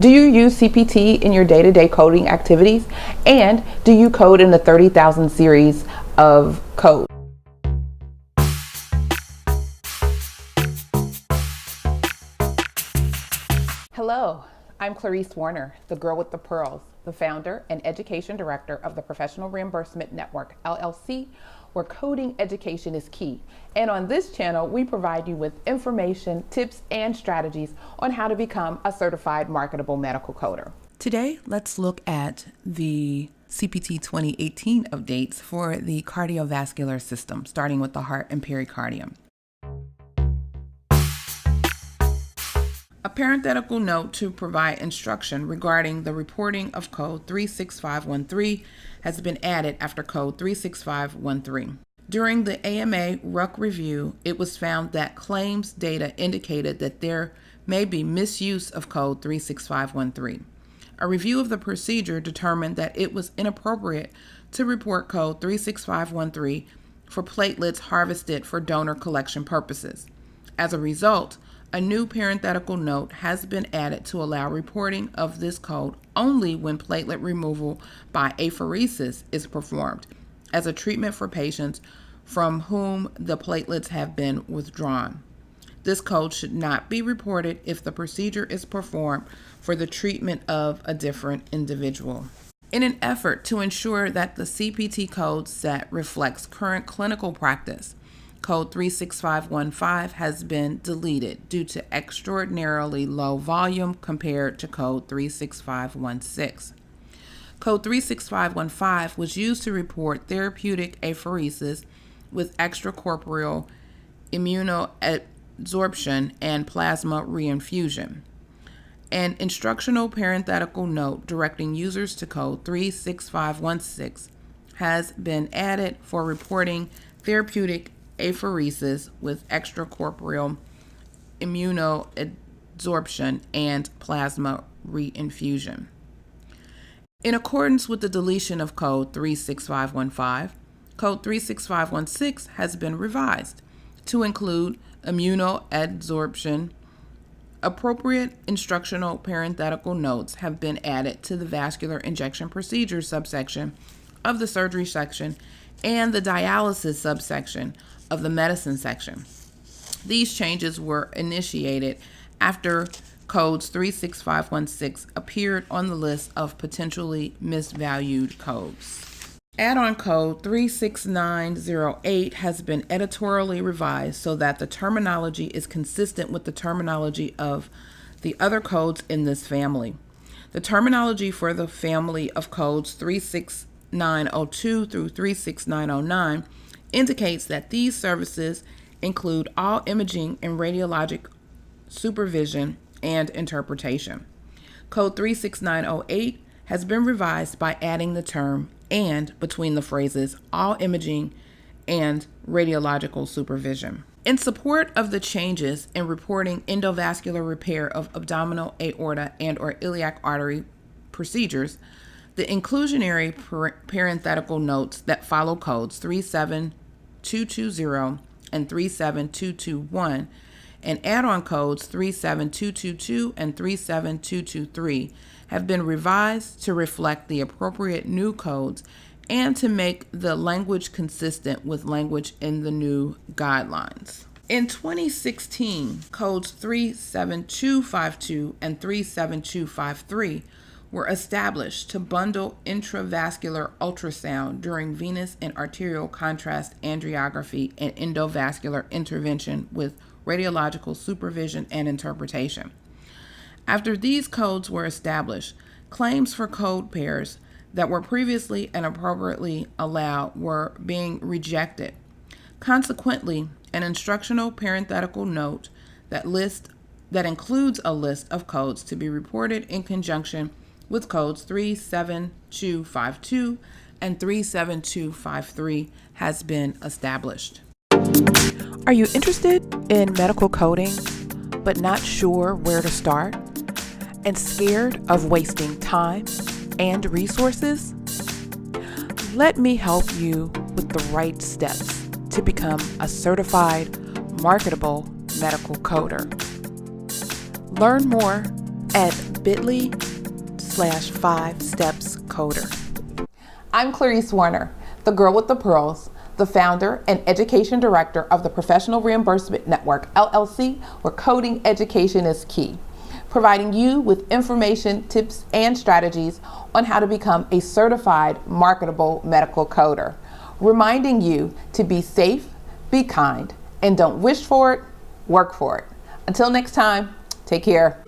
Do you use CPT in your day-to-day coding activities? And do you code in the 30,000 series of code? Hello, I'm Clarice Warner, the girl with the pearls, the founder and education director of the Professional Reimbursement Network, LLC, where coding education is key. And on this channel, we provide you with information, tips, and strategies on how to become a certified marketable medical coder. Today, let's look at the CPT 2018 updates for the cardiovascular system, starting with the heart and pericardium. A parenthetical note to provide instruction regarding the reporting of code 36513 has been added after code 36513. During the AMA RUC review, it was found that claims data indicated that there may be misuse of code 36513. A review of the procedure determined that it was inappropriate to report code 36513 for platelets harvested for donor collection purposes. As a result, a new parenthetical note has been added to allow reporting of this code only when platelet removal by apheresis is performed as a treatment for patients from whom the platelets have been withdrawn. This code should not be reported if the procedure is performed for the treatment of a different individual. In an effort to ensure that the CPT code set reflects current clinical practice, code 36515 has been deleted due to extraordinarily low volume compared to code 36516. Code 36515 was used to report therapeutic apheresis with extracorporeal immunoadsorption and plasma reinfusion. An instructional parenthetical note directing users to code 36516 has been added for reporting therapeutic apheresis with extracorporeal immunoadsorption and plasma reinfusion. In accordance with the deletion of code 36515, code 36516 has been revised to include immunoadsorption. Appropriate instructional parenthetical notes have been added to the vascular injection procedures subsection of the surgery section and the dialysis subsection of the medicine section. These changes were initiated after codes 36516 appeared on the list of potentially misvalued codes. Add-on code 36908 has been editorially revised so that the terminology is consistent with the terminology of the other codes in this family. The terminology for the family of codes 36902 through 36909 indicates that these services include all imaging and radiologic supervision and interpretation. Code 36908 has been revised by adding the term "and" between the phrases all imaging and radiological supervision. In support of the changes in reporting endovascular repair of abdominal aorta and/or iliac artery procedures, the inclusionary parenthetical notes that follow codes 37220 and 37221 and add-on codes 37222 and 37223 have been revised to reflect the appropriate new codes and to make the language consistent with language in the new guidelines. In 2016, codes 37252 and 37253 were established to bundle intravascular ultrasound during venous and arterial contrast angiography and endovascular intervention with radiological supervision and interpretation. After these codes were established, claims for code pairs that were previously and appropriately allowed were being rejected. Consequently, an instructional parenthetical note that includes a list of codes to be reported in conjunction with codes 37252 and 37253 has been established. Are you interested in medical coding, but not sure where to start? And scared of wasting time and resources? Let me help you with the right steps to become a certified, marketable medical coder. Learn more at bit.ly/5stepscoder. I'm Clarice Warner, the girl with the pearls, the founder and education director of the Professional Reimbursement Network, LLC, where coding education is key, providing you with information, tips, and strategies on how to become a certified marketable medical coder, reminding you to be safe, be kind, and don't wish for it, work for it. Until next time, take care.